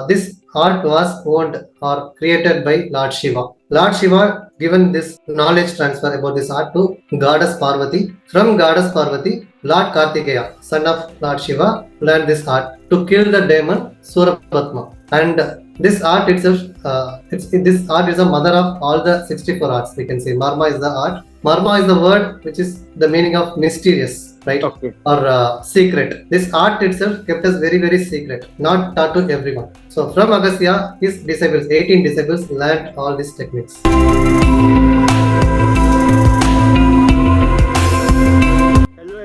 this art was owned or created by Lord Shiva. Lord Shiva given this knowledge transfer about this art to Goddess Parvati. From Goddess Parvati, Lord Kartikeya, son of Lord Shiva, learned this art to kill the demon Surapatma. And this art itself, this art is a mother of all the 64 arts. We can say Marma is the art. Marma is the word which is the meaning of mysterious, right? Okay. Or secret. This art itself kept us very, very secret, not taught to everyone. So from Agastya, his disciples, 18 disciples, learned all these techniques.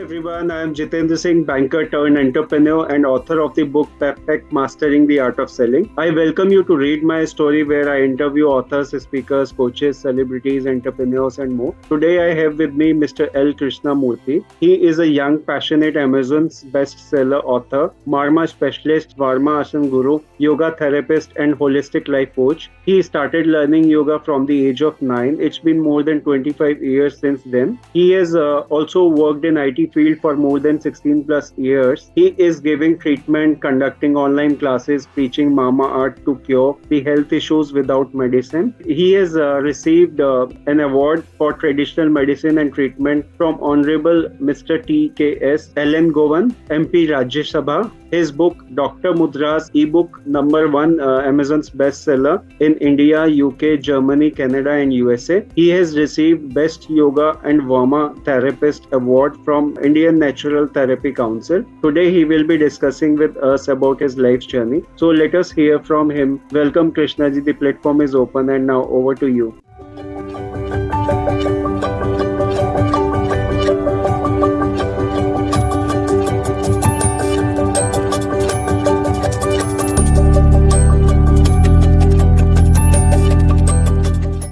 Everyone, I am Jitendra Singh, banker turned entrepreneur and author of the book Perfect Mastering the Art of Selling. I welcome you to read my story where I interview authors, speakers, coaches, celebrities, entrepreneurs and more. Today I have with me Mr. L. Krishna Moorthy. He is a young, passionate Amazon's bestseller author, Marma specialist, Varma Asana guru, yoga therapist and holistic life coach. He started learning yoga from the age of 9. It's been more than 25 years since then. He has also worked in IT field for more than 16 plus years. He is giving treatment, conducting online classes, preaching Marma Art to cure the health issues without medicine. He has received an award for traditional medicine and treatment from Honourable Mr. TKS Elangovan M, Rajya Sabha. His book, Dr. Mudra's ebook number 1 Amazon's bestseller in India, UK, Germany, Canada and USA. He has received Best Yoga and Varma Therapist Award from Indian Natural Therapy Council. Today he will be discussing with us about his life's journey. So let us hear from him. Welcome Krishna ji, the platform is open and now over to you.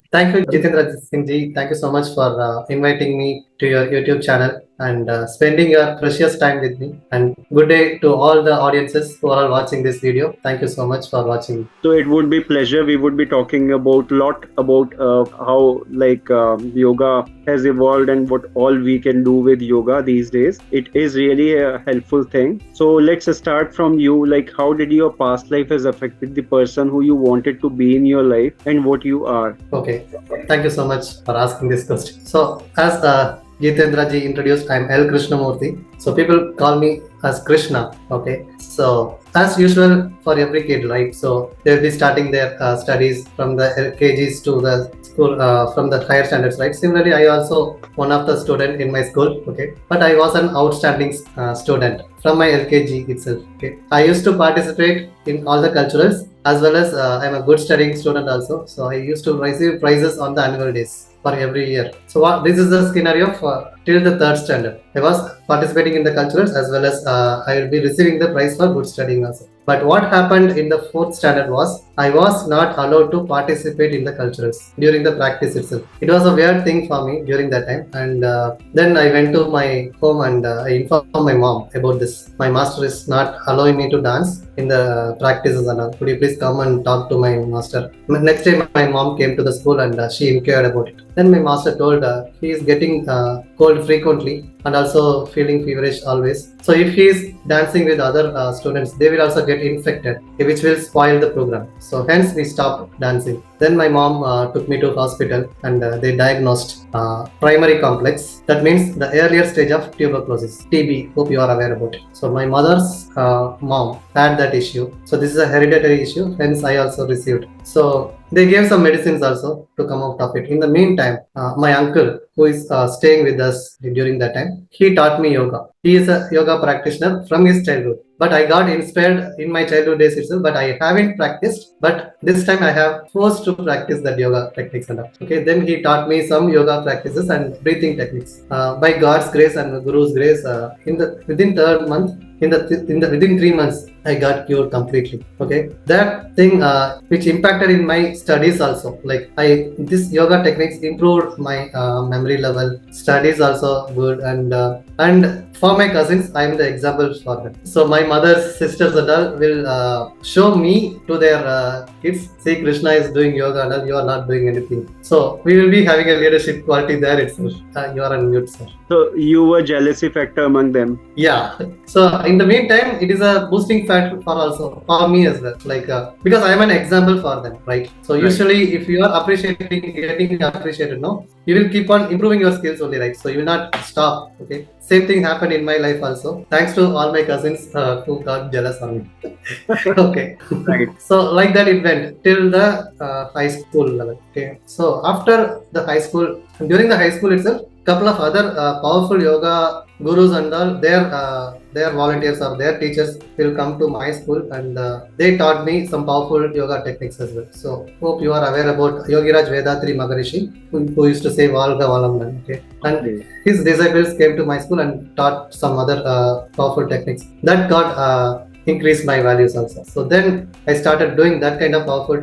Thank you, Jitendra Singh ji. Thank you so much for inviting me to your YouTube channel and spending your precious time with me. And good day to all the audiences who are watching this video. Thank you so much for watching. So it would be pleasure. We would be talking about lot about how yoga has evolved and what all we can do with yoga these days. It is really a helpful thing. So let's start from you. Like, how did your past life has affected the person who you wanted to be in your life and what you are? Okay, thank you so much for asking this question. So as Jitendra ji introduced, I'm L. Krishna Moorthy. So people call me as Krishna. Okay. So as usual for every kid, right? So they'll be starting their studies from the LKGs to the school, from the higher standards, right? Similarly, I also one of the student in my school. Okay. But I was an outstanding student from my LKG itself. Okay. I used to participate in all the culturals as well as I'm a good studying student also. So I used to receive prizes on the annual days for every year. So this is the scenario for till the 3rd standard. I was participating in the culturals as well as I will be receiving the prize for good studying also. But what happened in the 4th standard was I was not allowed to participate in the culturals during the practice itself. It was a weird thing for me during that time. And then I went to my home and I informed my mom about this. My master is not allowing me to dance in the practices and all. Could you please come and talk to my master? Next day my mom came to the school and she inquired about it. Then my master told he is getting cold frequently and also feeling feverish always. So if he is dancing with other students, they will also get infected, which will spoil the program. So hence we stopped dancing. Then my mom took me to hospital and they diagnosed primary complex. That means the earlier stage of tuberculosis, TB. Hope you are aware about it. So my mother's mom had that issue. So this is a hereditary issue. Hence I also received. So they gave some medicines also to come out of it. In the meantime, my uncle, who is staying with us during that time, he taught me yoga. He is a yoga practitioner from his childhood. But I got inspired in my childhood days itself, but I haven't practiced. But this time I have forced to practice that yoga techniques and all. Okay, then he taught me some yoga practices and breathing techniques. By God's grace and Guru's grace, within 3rd month, within 3 months, I got cured completely. Okay, that thing which impacted in my studies also. Like this yoga techniques improved my memory level. Studies also good and for my cousins, I am the example for them. So my mother's sisters and all will show me to their kids. See, Krishna is doing yoga and all, you are not doing anything. So we will be having a leadership quality there itself. You are on mute, sir. So you were jealousy factor among them. Yeah. So in the meantime, it is a boosting factor for also for me as well. Like because I am an example for them, right? So Right. usually, if you are getting appreciated, no, you will keep on improving your skills only, right? So you will not stop. Okay. Same thing happened in my life also. Thanks to all my cousins who got jealous on me. Okay. Right. So like that it went till the high school level. Okay. So after the high school, during the high school itself, couple of other powerful yoga gurus and all, their volunteers or their teachers will come to my school, and they taught me some powerful yoga techniques as well. So hope you are aware about Yogiraj Vedatri Maharishi, who used to say Valga Valamnan. Okay. And Okay. his disciples came to my school and taught some other powerful techniques that got increased my values also. So then I started doing that kind of powerful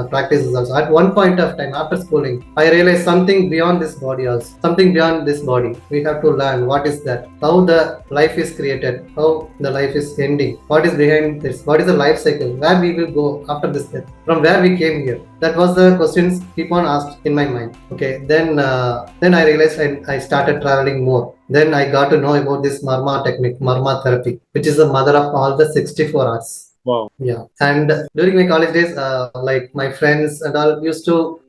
practices also. At one point of time after schooling, I realized something beyond this body also. Something beyond this body. We have to learn what is that, how the life is created, how the life is ending, what is behind this, what is the life cycle, where we will go after this death, from where we came here. That was the questions keep on asked in my mind. Okay. Then I realized I started traveling more. Then I got to know about this Marma technique, Marma therapy, which is the mother of all the 64 arts. Wow. Yeah. And during my college days, like my friends and all used to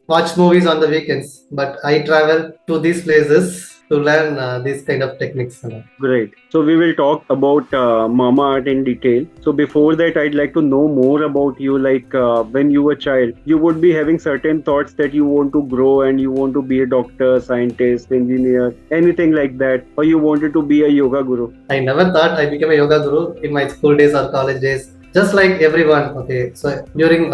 watch movies on the weekends, but I travel to these places to learn these kind of techniques. Great. So we will talk about Marma Art in detail. So before that, I'd like to know more about you. Like when you were a child, you would be having certain thoughts that you want to grow and you want to be a doctor, scientist, engineer, anything like that, or you wanted to be a yoga guru. I never thought I became a yoga guru in my school days or college days. Just like everyone. Okay. So during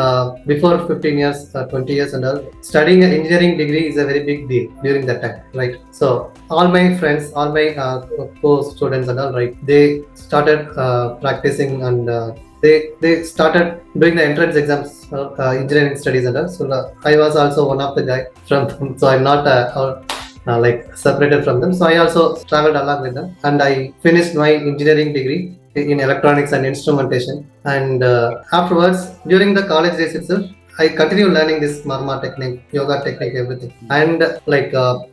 before 15 years, 20 years and all, studying an engineering degree is a very big deal during that time, right? So all my friends, all my co-students and all, right, they started practicing, and they started doing the entrance exams for engineering studies and all. So I was also one of the guy from them. So I'm not like separated from them. So I also traveled along with them, and I finished my engineering degree in electronics and instrumentation. And afterwards, during the college days itself, I continue learning this Marma technique, yoga technique, everything. And like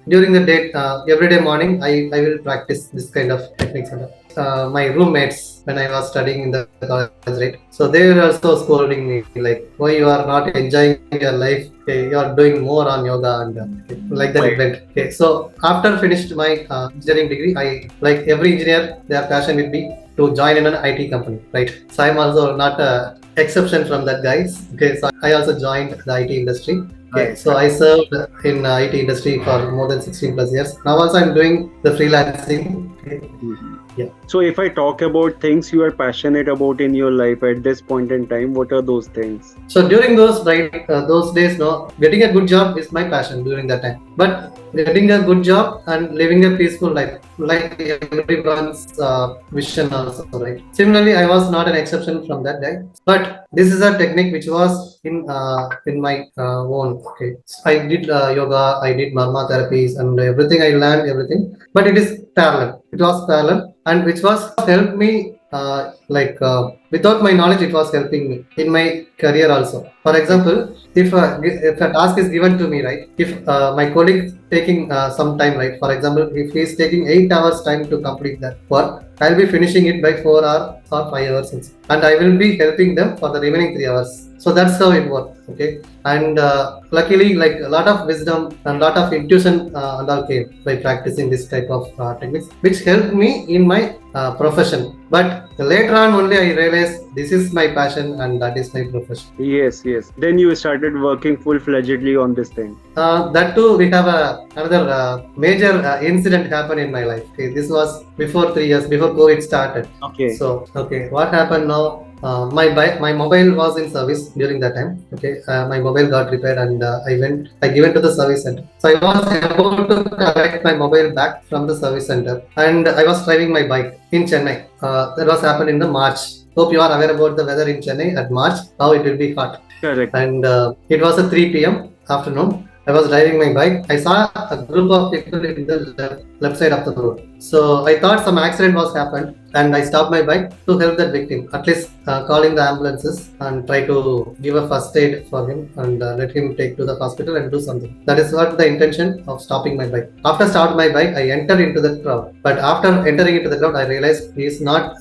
during the day, every day morning, I will practice this kind of techniques. My roommates, when I was studying in the college, right? So they were also scolding me like, why you are not enjoying your life? Okay, you are doing more on yoga, and okay, like that it went. Okay, so after finished my engineering degree, I, like every engineer, their passion will be to join in an IT company, right? So I'm also not a exception from that, guys. Okay, so I also joined the IT industry. Okay, Right. so I served in IT industry for more than 16 plus years. Now also I'm doing the freelancing. Okay. Yeah. So if I talk about things you are passionate about in your life at this point in time, what are those things? So during those those days, no, getting a good job is my passion during that time. But getting a good job and living a peaceful life, like everyone's vision also, right? Similarly, I was not an exception from that guy. But this is a technique which was in my own. Okay, I did yoga, I did Marma therapies, and everything. I learned everything, but it is parallel. It was parallel, and which was helped me. Without my knowledge, it was helping me in my career also. For example, if a task is given to me, right, if my colleague taking some time, right, for example, if he is taking 8 hours time to complete that work, I'll be finishing it by 4 hours or 5 hours, and I will be helping them for the remaining 3 hours. So that's how it works. Okay. And luckily, like a lot of wisdom and a lot of intuition and all came by practicing this type of techniques, which helped me in my profession. But later on only I realized this is my passion and that is my profession. Yes, yes. Then you started working full-fledgedly on this thing. That too, we have another major incident happened in my life. Okay, this was before 3 years, before COVID started. Okay. So, okay, what happened now? My mobile was in service during that time. Okay, my mobile got repaired, and I given to the service center. So I was able to collect my mobile back from the service center, and I was driving my bike in Chennai. That was happened in the March. Hope you are aware about the weather in Chennai at March. How it will be hot. Correct. And it was a 3 p.m. afternoon. I was driving my bike. I saw a group of people in the left side of the road. So I thought some accident was happened, and I stopped my bike to help that victim. At least calling the ambulances and try to give a first aid for him and let him take to the hospital and do something. That is what the intention of stopping my bike. After stopped my bike, I entered into the crowd. But after entering into the crowd, I realized he is not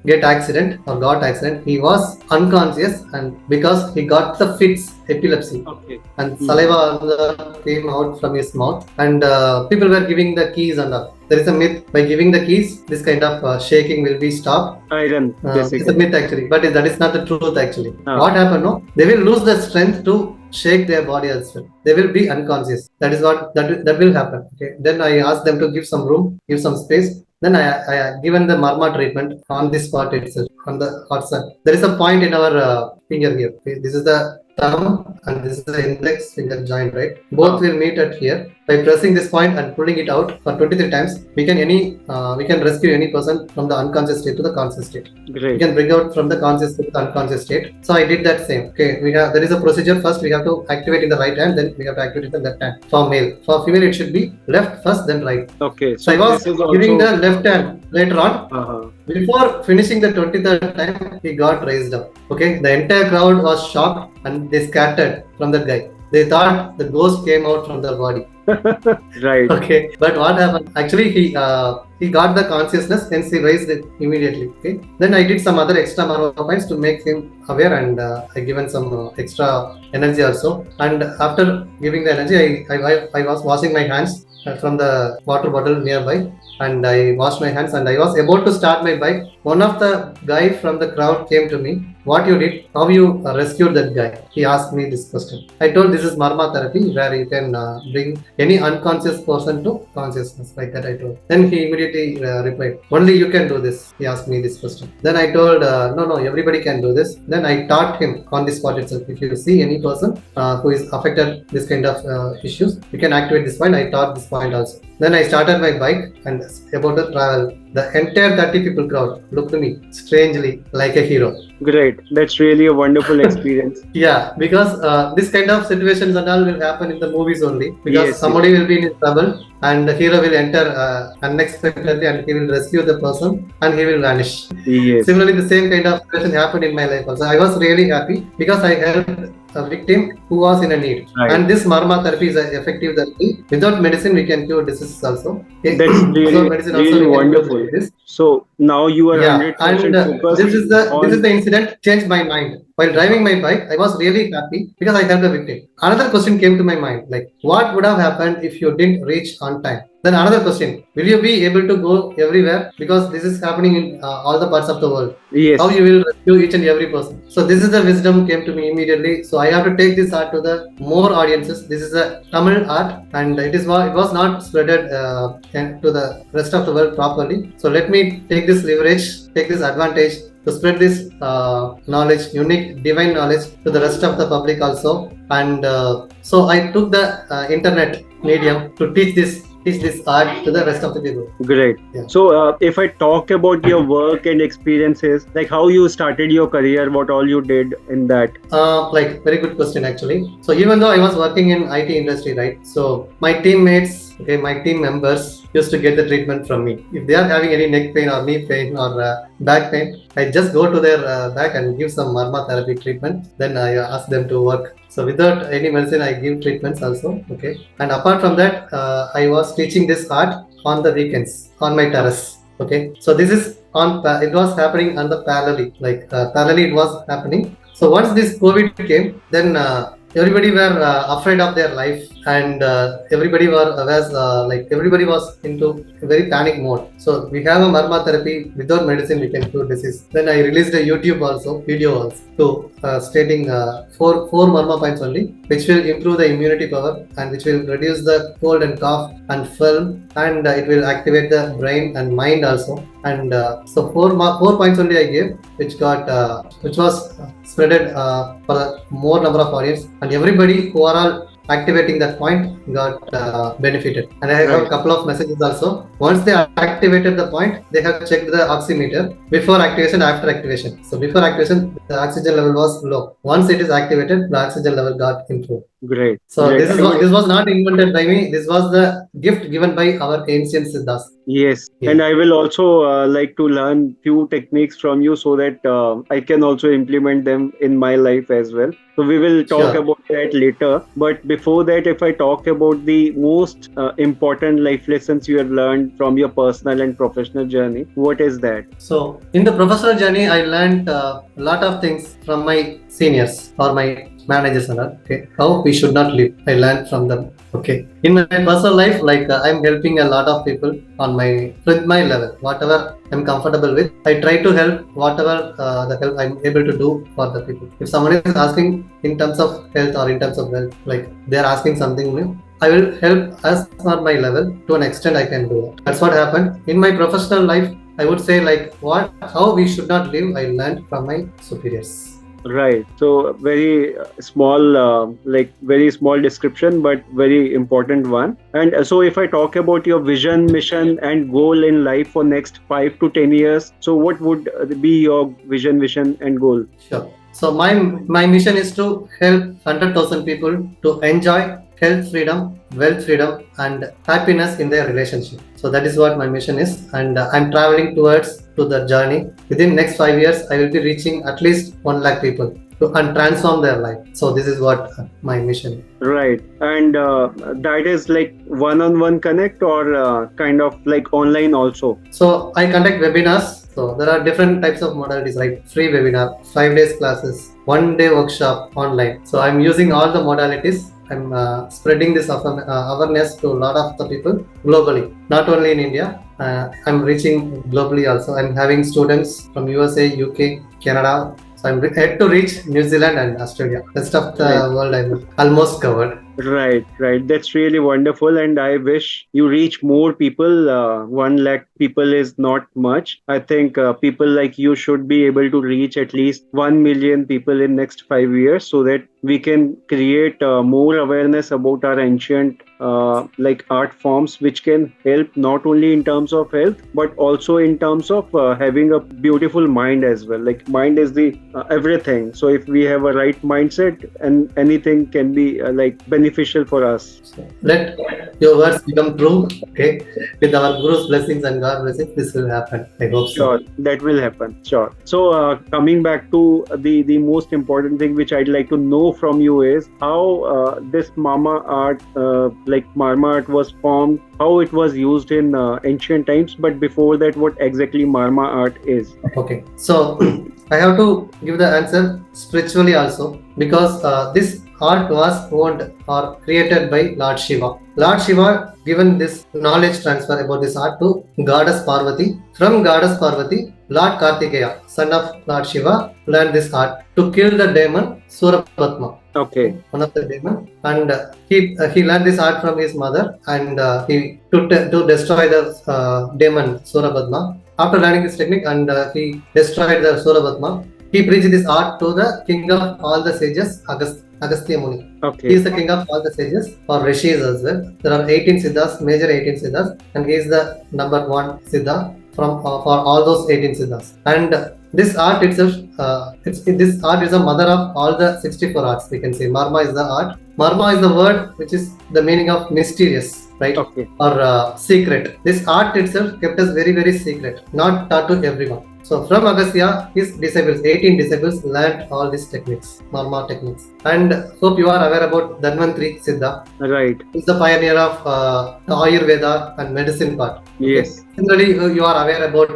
get accident or got accident. He was unconscious, and because he got the fits, epilepsy, Okay. and saliva came out from his mouth, and people were giving the keys and all. There is a myth, by giving the keys, this kind of shaking will be stopped. Iron, It's a basically. myth actually, but that is not the truth actually. Ah. What happened? No, they will lose the strength to shake their body as well. They will be unconscious. That is what that will happen. Okay. Then I asked them to give some room, give some space. Then I given the Marma treatment on this spot itself, on the hot sun. There is a point in our finger here. Okay. This is the thumb and this is the index finger joint, right? Both will meet at here. By pressing this point and pulling it out for 23 times, we can rescue any person from the unconscious state to the conscious state. Great. We can bring out from the conscious to the unconscious state. So I did that same. Okay, there is a procedure. First we have to activate in the right hand, then we have to activate in the left hand. For male, for female it should be left first, then right. Okay. So I was giving the left hand later on. Uh-huh. Before finishing the 23rd time, he got raised up. Okay, the entire crowd was shocked and they scattered from that guy. They thought the ghost came out from the body. Right. Okay, but what happened? Actually, he got the consciousness, hence he raised it immediately. Okay, then I did some other extra Marma points to make him aware, and I given some extra energy also. And after giving the energy, I was washing my hands from the water bottle nearby, and I washed my hands, and I was about to start my bike. One of the guy from the crowd came to me. What you did? How you rescued that guy? He asked me this question. I told this is Marma therapy, where you can bring any unconscious person to consciousness, like that I told. Then he immediately replied, only you can do this. He asked me this question. Then I told, no, everybody can do this. Then I taught him on the spot itself. If you see any person who is affected this kind of issues, you can activate this point. I taught this point also. Then I started my bike and about to travel. The entire 30 people crowd looked to me strangely like a hero. Great. That's really a wonderful experience. Yeah, because this kind of situations and all will happen in the movies only. Because Yes, somebody will be in trouble and the hero will enter unexpectedly and he will rescue the person and he will vanish. Yes. Similarly, the same kind of situation happened in my life also. I was really happy because I helped a victim who was in a need. Right. And this Marma therapy is an effective therapy. Without medicine, we can cure diseases also. Okay? That's Without medicine also, really we can cure wonderful. this. So now you are Yeah, 100% and focused this is the on incident changed my mind. While driving my bike, I was really happy because I helped the victim. Another question came to my mind, like what would have happened if you didn't reach on time? Then another question, will you be able to go everywhere? Because this is happening in all the parts of the world. yes. How you will rescue each and every person. So this is the wisdom came to me immediately. So I have to take this art to the more audiences. This is a Tamil art, and it was not spreaded to the rest of the world properly. So let me take this leverage, take this advantage to spread this knowledge, unique divine knowledge to the rest of the public also. And so I took the internet medium to teach this art to the rest of the people. Great. Yeah. So if I talk about your work and experiences, like how you started your career, what all you did in that. Like very good question actually. So even though I was working in IT industry, right? So my teammates, my team members used to get the treatment from me. If they are having any neck pain or knee pain or back pain, I just go to their back and give some Marma therapy treatment. Then I ask them to work. So without any medicine, I give treatments also. Okay. And apart from that, I was teaching this art on the weekends on my terrace. Okay. So this is it was happening on the parallelly, like parallelly it was happening. So once this COVID came, then everybody were afraid of their life, and everybody was into a very panic mode. So we have a Marma therapy. Without medicine, we can cure disease. Then I released a YouTube video also to stating four Marma points only, which will improve the immunity power and which will reduce the cold and cough and film, and it will activate the brain and mind also. And so four points only I gave, which was spreaded for the more number of audience, and everybody who are all activating that point got benefited. And I have a couple of messages also. Once they activated the point, they have checked the oximeter before activation, after activation. So before activation, the oxygen level was low. Once it is activated, the oxygen level got improved. Great. So Great. this was not invented by me. This was the gift given by our ancient Siddhas. Yes, and Yeah, I will also like to learn few techniques from you so that I can also implement them in my life as well. So we will talk sure. about that later. But before that, if I talk about the most important life lessons you have learned from your personal and professional journey, what is that? So in the professional journey, I learned a lot of things from my seniors or my managers and all. Okay, how we should not live. I learned from them. Okay, in my personal life, like I'm helping a lot of people on my with my level, whatever I'm comfortable with. I try to help whatever the help I'm able to do for the people. If someone is asking in terms of health or in terms of wealth, like they're asking something new, I will help as per my level to an extent I can do it. That's what happened in my professional life. I would say like what how we should not live. I learned from my superiors. Right. So very small, like very small description, but very important one. And so if I talk about your vision, mission, and goal in life for next 5 to 10 years, so what would be your vision, and goal? Sure. So my mission is to help 100,000 people to enjoy health freedom, wealth freedom, and happiness in their relationship. So that is what my mission is, and I'm traveling towards to the journey. Within next 5 years, I will be reaching at least 1 lakh people to and transform their life. So this is what my mission is. Right. And that is like one-on-one connect or kind of like online also. So I conduct webinars. So there are different types of modalities, like free webinar, 5 days classes, 1 day workshop online. So I'm using all the modalities. I'm spreading this awareness to a lot of the people globally, not only in India. I'm reaching globally also. I'm having students from USA, UK, Canada. So I'm yet to reach New Zealand and Australia. Rest of Right. the world I'm almost covered. Right, right. That's really wonderful. And I wish you reach more people. 1 lakh people is not much. I think people like you should be able to reach at least 1 million people in next 5 years so that we can create more awareness about our ancient like art forms, which can help not only in terms of health, but also in terms of having a beautiful mind as well. Like mind is the everything. So if we have a right mindset, and anything can be like beneficial for us. So let your words become true. Okay, with our Guru's blessings and God blessings, this will happen. I hope so. Sure, that will happen. Sure. So, coming back to the most important thing which I'd like to know from you is how this Marma Art, like Marma Art, was formed, how it was used in ancient times. But before that, what exactly Marma Art is? Okay, so I have to give the answer spiritually also because this art was owned or created by Lord Shiva. Lord Shiva given this knowledge transfer about this art to Goddess Parvati. From Goddess Parvati, Lord Kartikeya, son of Lord Shiva, learned this art to kill the demon Surapatma, Okay. one of the demon, and he learned this art from his mother, and he to destroy the demon Surapatma. After learning this technique, and he destroyed the Surapatma, he preached this art to the king of all the sages, Agastya Muni. He Okay. is the king of all the sages or rishis as well. There are 18 siddhas, major 18 siddhas, and he is the number one siddha from for all those 18 siddhas. And this art itself, this art is a mother of all the 64 arts. We can say Marma is the art. Marma is the word which is the meaning of mysterious, right? Okay. Or secret. This art itself kept us very, very secret, not taught to everyone. So from Agastya, his disciples, 18 disciples, learned all these techniques, Marma techniques. And hope you are aware about Dhanvantri Siddha. Right. He's the pioneer of the Ayurveda and medicine part. Okay. Yes. Similarly, you are aware about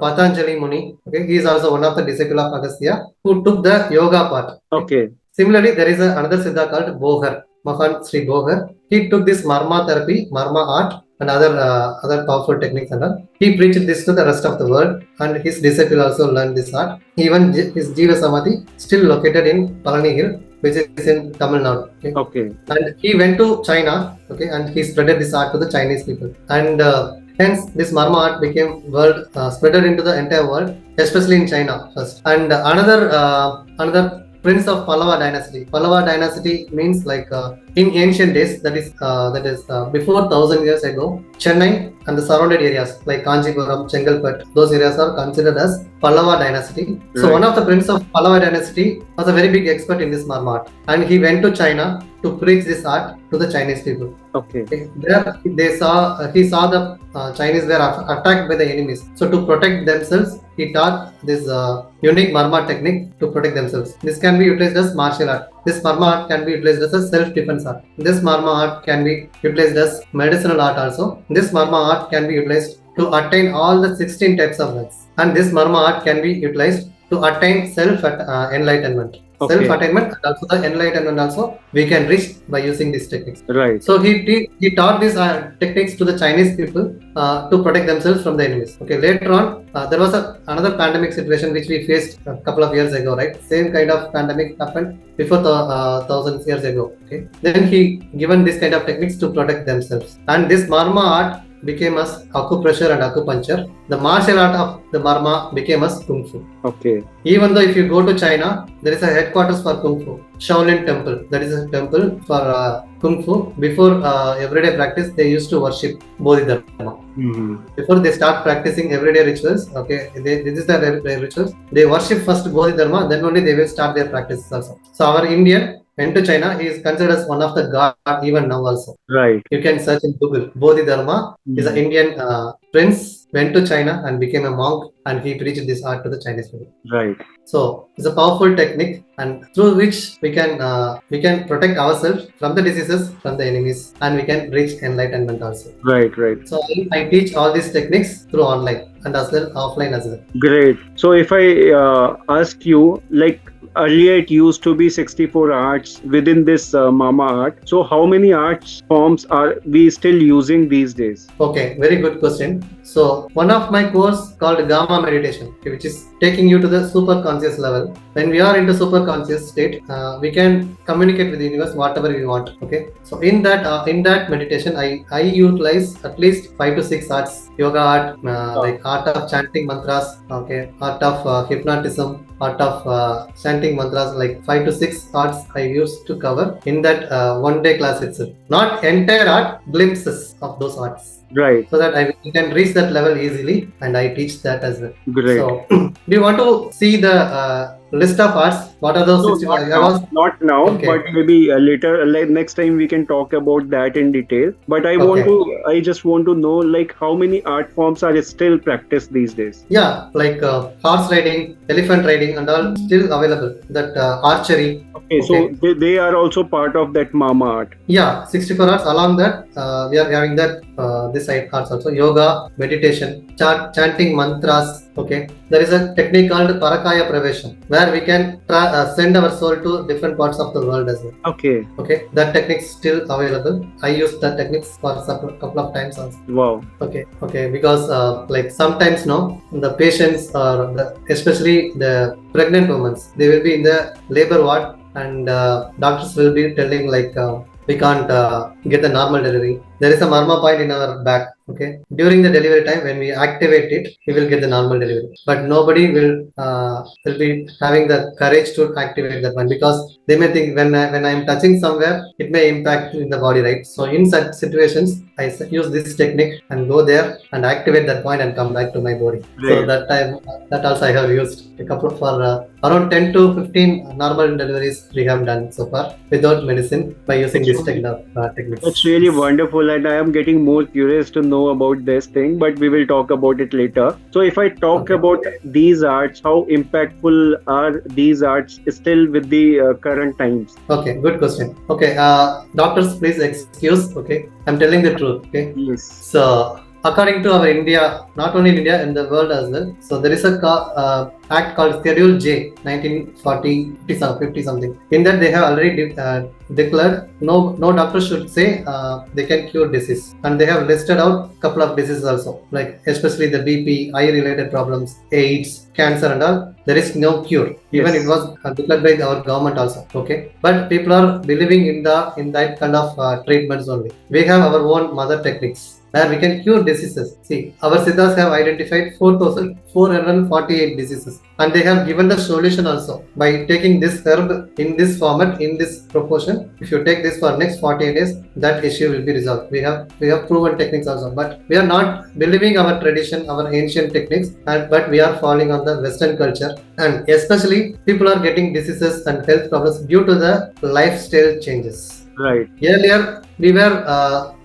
Patanjali Muni. Okay, he is also one of the disciples of Agastya who took the yoga part. Okay. Similarly, there is another Siddha called Bohar, Mahan Sri Bohar. He took this Marma therapy, Marma art, and other powerful techniques and all. He preached this to the rest of the world, and his disciple also learned this art. Even his Jiva Samadhi still located in Palani Hill, which is in Tamil Nadu. Okay? Okay. And he went to China, okay, and he spreaded this art to the Chinese people. And hence, this Marma art became spreaded into the entire world, especially in China first. And another prince of Pallava dynasty. Pallava dynasty means like in ancient days, that is before 1,000 years ago, Chennai and the surrounded areas like Kanchipuram, Chengalpet, those areas are considered as Pallava dynasty. So Right. one of the prince of Pallava dynasty was a very big expert in this Marma art, and he went to China to preach this art to the Chinese people. Okay. There they saw he saw the Chinese were attacked by the enemies. So to protect themselves, he taught this unique Marma technique to protect themselves. This can be utilized as martial art. This Marma art can be utilized as a self-defense art. This Marma art can be utilized as medicinal art also. This Marma art can be utilized to attain all the 16 types of wealth. And this Marma art can be utilized to attain self-enlightenment. Okay. Self-attainment and also the enlightenment also we can reach by using these techniques. Right. So he taught these techniques to the Chinese people to protect themselves from the enemies. Okay. Later on, there was another pandemic situation which we faced a couple of years ago, right? Same kind of pandemic happened before thousands years ago. Okay. Then he given this kind of techniques to protect themselves, and this Marma art became as acupressure and acupuncture. The martial art of the Marma became as Kung Fu. Okay. Even though if you go to China, there is a headquarters for Kung Fu, Shaolin Temple. That is a temple for Kung Fu. Before everyday practice, they used to worship Bodhidharma. Mm-hmm. Before they start practicing everyday rituals, okay, this is the rituals. They worship first Bodhidharma, then only they will start their practices also. So our Indian went to China. He is considered as one of the god even now also. Right. You can search in Google. Bodhidharma is an Indian prince, went to China and became a monk, and he preached this art to the Chinese people. Right. So it's a powerful technique, and through which we can protect ourselves from the diseases, from the enemies, and we can reach enlightenment also. Right. Right. So I teach all these techniques through online and as well offline as well. Great. So if I ask you, like earlier it used to be 64 arts within this Marma art. So how many arts forms are we still using these days? Okay, very good question. So one of my course called Gamma meditation, which is taking you to the super conscious level. When we are into super conscious state, we can communicate with the universe whatever we want. Okay, so in that meditation, I utilize at least 5 to 6 arts: yoga art, like art of chanting mantras, okay, art of hypnotism, art of chanting mantras, like 5 to 6 arts I used to cover in that one day class itself. Not entire art, glimpses of those arts. Right. So that I can reach that level easily, and I teach that as well. Great. So, do you want to see the list of arts? What are those? No, 65? not now, Okay. but maybe later, like next time we can talk about that in detail. But I just want to know, like, how many art forms are still practiced these days? Yeah, like horse riding, elephant riding, and all still available. That archery. Okay, so they are also part of that Marma art. Yeah, 64 arts. Along that, we are having that this side arts also: yoga, meditation, chanting mantras. Okay, there is a technique called Parakaya Pravesham, where we can send our soul to different parts of the world as well. Okay. Okay, that technique is still available. I used that technique for a couple of times also. Wow. Okay, because like sometimes the patients or especially the pregnant women, they will be in the labor ward, and doctors will be telling like we can't get the normal delivery. There is a Marma point in our back. Okay, during the delivery time, when we activate it, we will get the normal delivery. But nobody will be having the courage to activate that one, because they may think when I am touching somewhere, it may impact in the body, right? So in such situations, I use this technique and go there and activate that point and come back to my body. Right. So that time, that also I have used a couple for around 10 to 15 normal deliveries we have done so far without medicine by using this techniques. That's really wonderful, and I am getting more curious to know about this thing, but we will talk about it later. So if I talk about these arts, how impactful are these arts still with the current times? Okay, good question. Okay, doctors, please excuse. Okay, I'm telling the truth. Okay. Yes. So according to our India, not only in India, in the world as well. So there is a act called Schedule J, 1940, 50 something. In that they have already declared no doctor should say they can cure disease, and they have listed out couple of diseases also, like especially the BP, eye related problems, AIDS, cancer and all. There is no cure. Even it was declared by our government also. Okay, but people are believing in that kind of treatments only. We have our own mother techniques. where we can cure diseases. See, our Siddhas have identified 4,448 diseases, and they have given the solution also by taking this herb in this format, in this proportion. If you take this for next 48 days, that issue will be resolved. We have proven techniques also, but we are not believing our tradition, our ancient techniques, and but we are falling on the Western culture, and especially people are getting diseases and health problems due to the lifestyle changes. Right. Earlier, we were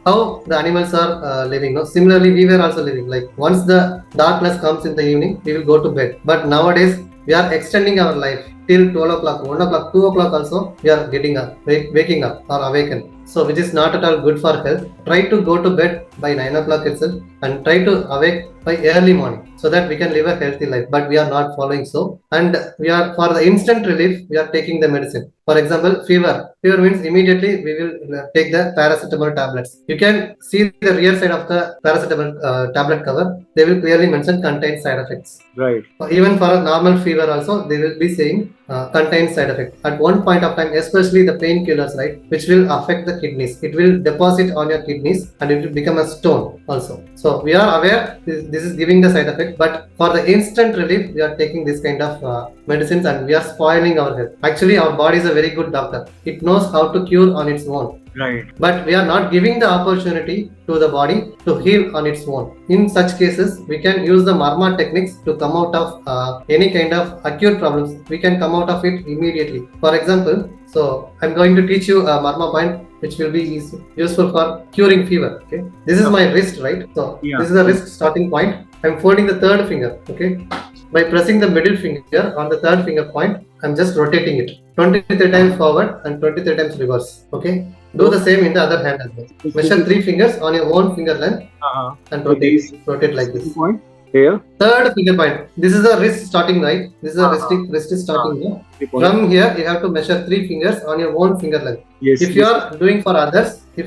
how the animals are living. No? Similarly, we were also living. Like once the darkness comes in the evening, we will go to bed. But nowadays, we are extending our life till 12 o'clock, 1 o'clock, 2 o'clock also, we are getting up, waking up or awakened. So, which is not at all good for health. Try to go to bed by 9 o'clock itself and try to awake by early morning so that we can live a healthy life. But we are not following so. And we are, for the instant relief, we are taking the medicine. For example, fever. Fever means immediately we will take the paracetamol tablets. You can see the rear side of the paracetamol tablet cover. They will clearly mention contains side effects. Right. Even for a normal fever also, they will be saying contains side effect. At one point of time, especially the painkillers, right, which will affect the kidneys. It will deposit on your kidneys and it will become a stone also. So we are aware this is giving the side effect, but for the instant relief, we are taking this kind of medicines and we are spoiling our health. Actually, our body is a very good doctor. It knows how to cure on its own. Right. But we are not giving the opportunity to the body to heal on its own. In such cases, we can use the Marma techniques to come out of any kind of acute problems. We can come out of it immediately. For example, so I'm going to teach you a Marma point which will be useful for curing fever. Okay, this is my wrist, right? So this is the wrist starting point. I'm folding the third finger. Okay, by pressing the middle finger on the third finger point, I'm just rotating it 23 times forward and 23 times reverse. Okay, do the same in the other hand as well. Measure 3 fingers on your own finger length and rotate like this. Point here. Third finger point. This is the wrist starting, right? This is the wrist is starting here. From here, you have to measure 3 fingers on your own finger length. Yes. If you are doing for others, you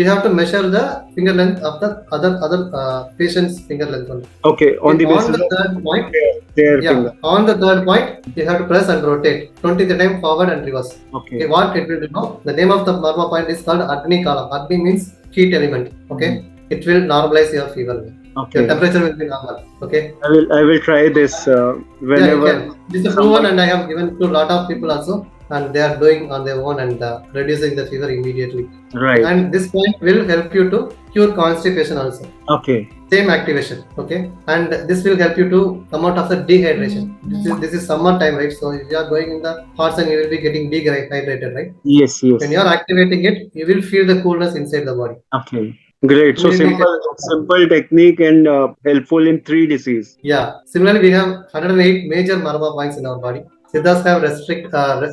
have to measure the finger length of the other patient's finger length only. Okay. On the third point, finger. On the third point, you have to press and rotate 23 times forward and reverse. Okay. What it will do now? The name of the Marma point is called Agni Kala. Agni means heat element. Okay. It will normalize your fever. Okay. Your temperature will be normal. Okay. I will try this whenever. Yeah, this is proven, and I have given to a lot of people also, and they are doing on their own and reducing the fever immediately. Right. And this point will help you to cure constipation also. Okay. Same activation. Okay. And this will help you to come out of the dehydration. This is summer time, right? So if you are going in the hot sun, you will be getting dehydrated, right? Yes. When you are activating it, you will feel the coolness inside the body. Okay. Great. So simple technique and helpful in 3 diseases. Yeah. Similarly, we have 108 major Marma points in our body. Siddhas have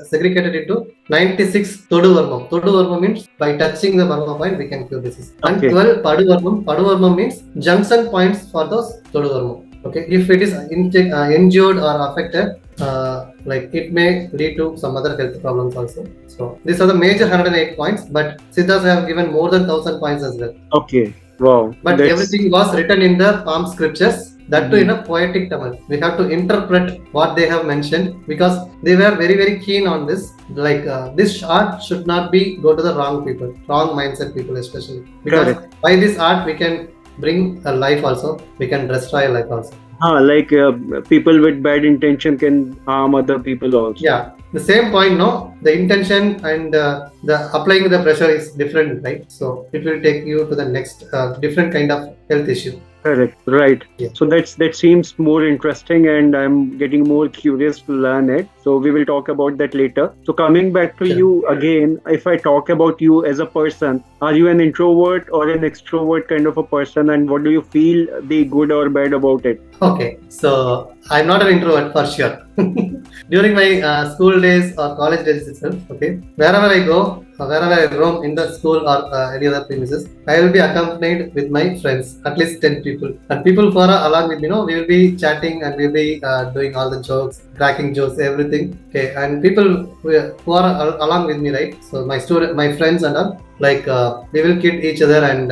segregated into 96 Todu Varmam. Todu Varmam means by touching the Marma point, we can cure disease. And 12 Padu Varmam. Padu Varmam means junction points for those Todu Varmam. Okay. If it is injured or affected, like it may lead to some other health problems also. So these are the major 108 points, but Siddhas have given more than 1000 points as well. Okay. Wow. But everything was written in the palm scriptures. That too in a poetic Tamil. We have to interpret what they have mentioned because they were very, very keen on this. Like this art should not be go to the wrong people, wrong mindset people especially. Because by this art we can bring a life also. We can destroy a life also. Like people with bad intention can harm other people also. Yeah, the same point. No, the intention and the applying the pressure is different, right? So it will take you to the next different kind of health issue. Correct. Right. Yeah. So that seems more interesting, and I'm getting more curious to learn it. So we will talk about that later. So coming back to you again, if I talk about you as a person, are you an introvert or an extrovert kind of a person, and what do you feel the good or bad about it? Okay, so I'm not an introvert for sure. During my school days or college days itself, okay, wherever I go, wherever I roam in the school or any other premises, I will be accompanied with my friends, at least 10 people. And people who are along with me, we will be chatting and we will be doing all the jokes, cracking jokes, everything. Okay, and people who are along with me, right? So my friends and all, like we will kid each other and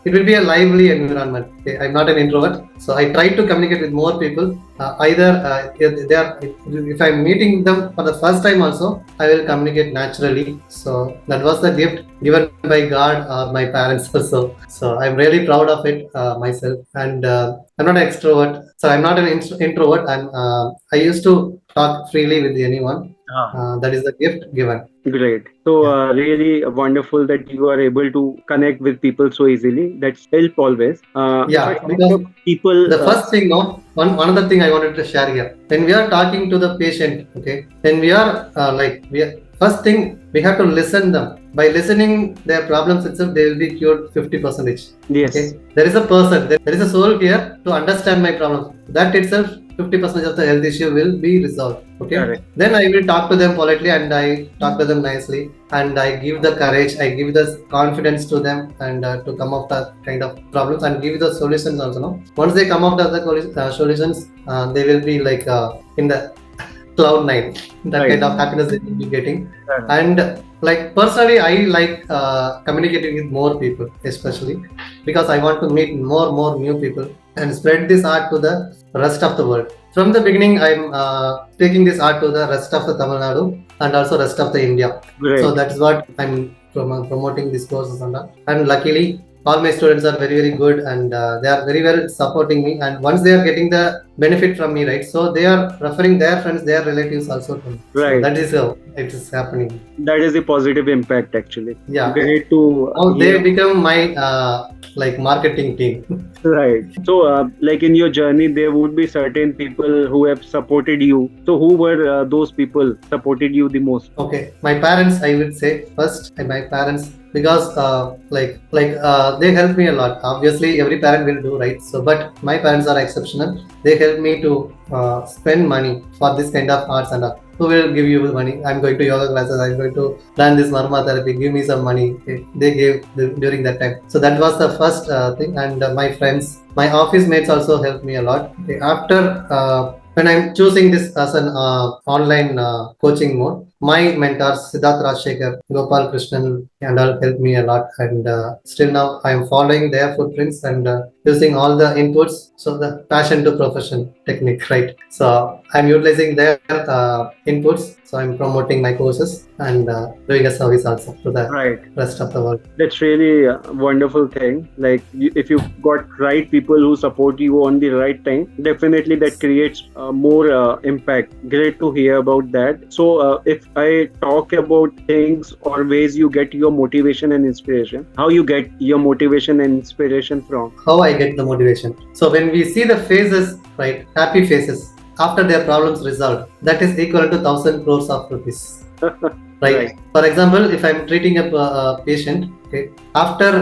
it will be a lively environment. Okay, I'm not an introvert, so I try to communicate with more people. If I'm meeting them for the first time also, I will communicate naturally. So that was the gift given by God or my parents also. So I'm really proud of it myself. And I'm not an extrovert, so I'm not an introvert. I used to talk freely with anyone. That is the gift given. Great. So, Yeah. really wonderful that you are able to connect with people so easily. That's help always. If I Yeah, talk because of people, the first thing, no, one another thing I wanted to share here. When we are talking to the patient, okay, when we are first thing we have to listen them. By listening their problems itself, they will be cured 50%. yes, Okay, there is a person, there is a soul here to understand my problems. That itself, 50% of the health issue will be resolved. Okay, correct. then I will talk to them politely and I talk to them nicely and I give the courage, I give the confidence to them and to come up the kind of problems and give the solutions also. No? Once they come up with the solutions, they will be like in the cloud nine. That Right. kind of happiness they will be getting. Correct. And like personally, I like communicating with more people, especially because I want to meet more new people and spread this art to the rest of the world. From the beginning, I'm taking this art to the rest of the Tamil Nadu and also rest of the India. So Great. that's what I'm promoting this courses and all. And luckily, all my students are very good and they are very well supporting me. And once they are getting the benefit from me, right? So they are referring their friends, their relatives also to me. So Right. that is how it is happening. That is a positive impact actually. Yeah. Great to Now they hear. become my like marketing team. Right. So, like in your journey, there would be certain people who have supported you. So, who were those people supported you the most? Okay, my parents, I would say first, my parents because they help me a lot. Obviously, every parent will do right. So, but my parents are exceptional. They help me to spend money for this kind of arts and all. Who will give you money? I'm going to yoga classes. I'm going to learn this Marma therapy. Give me some money. Okay. They gave during that time. So that was the first thing. And my friends, my office mates also helped me a lot. Okay. After when I'm choosing this as an online coaching mode, my mentors Siddharth Rajshekhar, Gopal Krishnan, and all helped me a lot. And still now I am following their footprints and using all the inputs. So the passion to profession technique, right? So I'm utilizing their inputs. So I'm promoting my courses and doing a service also to the Right. rest of the world. That's really a wonderful thing. Like, if you got right people who support you on the right time, definitely that creates more impact. Great to hear about that. So, if I talk about things or ways you get your motivation and inspiration, how you get your motivation and inspiration from? How I get the motivation. So when we see the faces, right, happy faces after their problems resolved, that is equal to 1,000 crores of rupees. Right. Right. For example, if I'm treating a patient, okay, after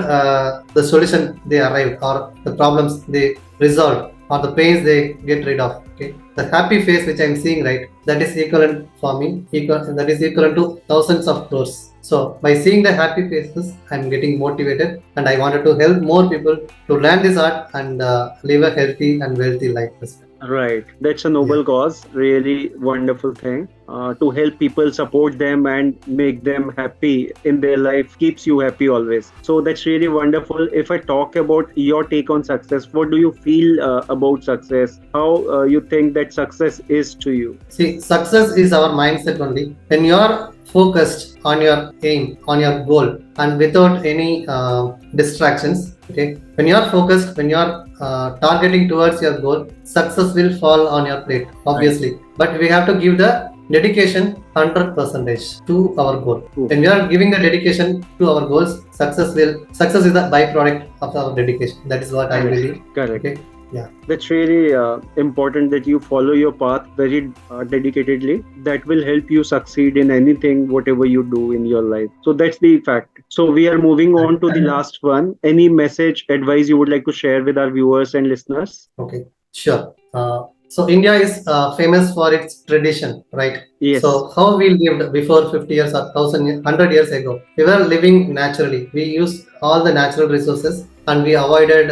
the solution they arrived or the problems they resolved or the pains they get rid of, okay, the happy face which I'm seeing, right, that is equivalent for me. That is equivalent to thousands of crores. So by seeing the happy faces, I'm getting motivated, and I wanted to help more people to learn this art and live a healthy and wealthy life. Right. That's a noble Yeah. cause. Really wonderful thing. To help people, support them, and make them happy in their life keeps you happy always. So that's really wonderful. If I talk about your take on success, what do you feel about success? How you think that success is to you? See, success is our mindset only. When you are focused on your aim, on your goal, and without any distractions, okay, when you are focused, when you are targeting towards your goal, success will fall on your plate, obviously. Right. But we have to give the dedication 100% to our goal. True. When we are giving the dedication to our goals, success is the byproduct of our dedication. That is what I believe. Correct. Okay. Yeah. That's really important that you follow your path very dedicatedly. That will help you succeed in anything, whatever you do in your life. So that's the fact. So we are moving on to the last one. Any message, advice you would like to share with our viewers and listeners? Okay, sure. So India is famous for its tradition, right? Yes. So how we lived before 50 years or 100 years ago, we were living naturally. We used all the natural resources and we avoided,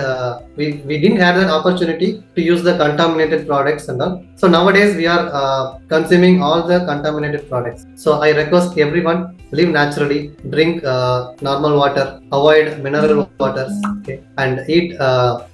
we didn't have an opportunity to use the contaminated products and all. So nowadays we are consuming all the contaminated products. So I request everyone live naturally, drink normal water, avoid mineral waters, okay, and eat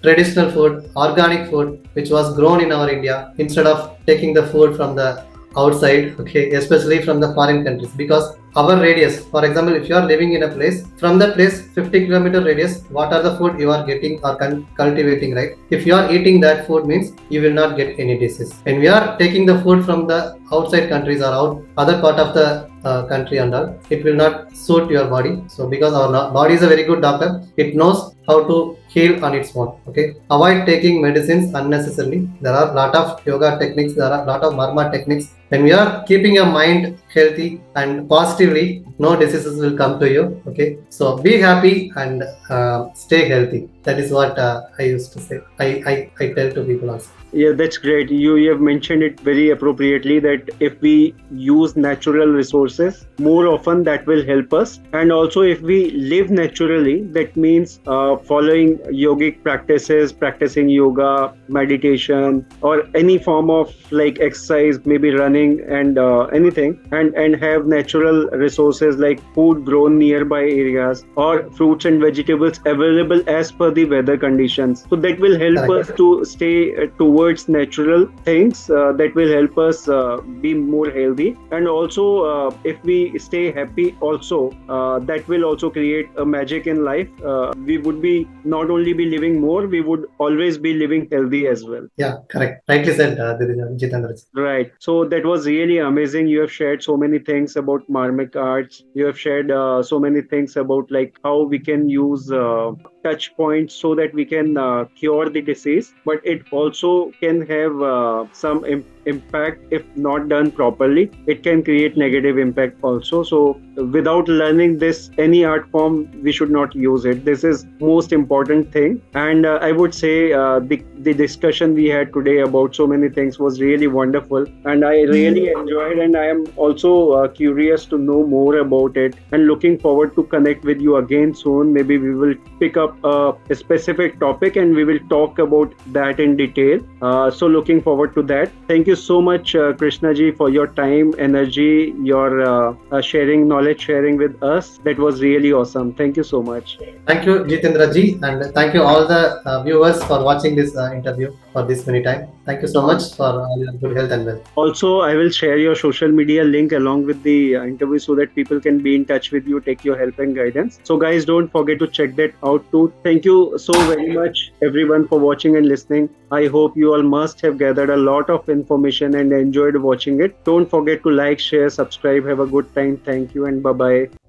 traditional food, organic food, which was grown in our India instead of taking the food from the outside, okay, especially from the foreign countries, because our radius. For example, if you are living in a place, from the place 50-kilometer radius, what are the food you are getting or cultivating, right? If you are eating that food means you will not get any disease. When we are taking the food from the outside countries or out other part of the country and all, it will not suit your body. So because our body is a very good doctor, it knows how to heal on its own. Okay, avoid taking medicines unnecessarily. There are lot of yoga techniques, there are lot of Marma techniques. When we are keeping your mind healthy and positively, no diseases will come to you. Okay, so be happy and stay healthy. That is what I used to say. I tell to people also. Yeah, that's great. You have mentioned it very appropriately that if we use natural resources more often, that will help us. And also, if we live naturally, that means following yogic practices, practicing yoga, meditation, or any form of like exercise, maybe running and anything, and have natural resources like food grown nearby areas or fruits and vegetables available as per the weather conditions. So that will help Correct. us to stay towards natural things that will help us be more healthy. And also if we stay happy also, that will also create a magic in life. We would be not only be living more, we would always be living healthy as well. Yeah, correct. Rightly said, Jitendra. Right. So that was really amazing. You have shared so many things about Marmik Arts. You have shared so many things about like how we can use touch points so that we can cure the disease. But it also can have some impact if not done properly. It can create negative impact also. So without learning this, any art form, we should not use it. This is most important thing. And I would say the discussion we had today about so many things was really wonderful, and I really enjoyed, and I am also curious to know more about it, and looking forward to connect with you again soon. Maybe we will pick up a specific topic and we will talk about that in detail. So looking forward to that. Thank you so much, Krishna ji, for your time, energy, your sharing, knowledge sharing with us. That was really awesome. Thank you so much. Thank you, Jitendra ji, and thank you all the viewers for watching this interview for this many time. Thank you so much for all your good health and wealth. Also, I will share your social media link along with the interview so that people can be in touch with you, take your help and guidance. So, guys, don't forget to check that out too. Thank you so very much, everyone, for watching and listening. I hope you all must have gathered a lot of information and enjoyed watching it. Don't forget to like, share, subscribe. Have a good time. Thank you and bye bye.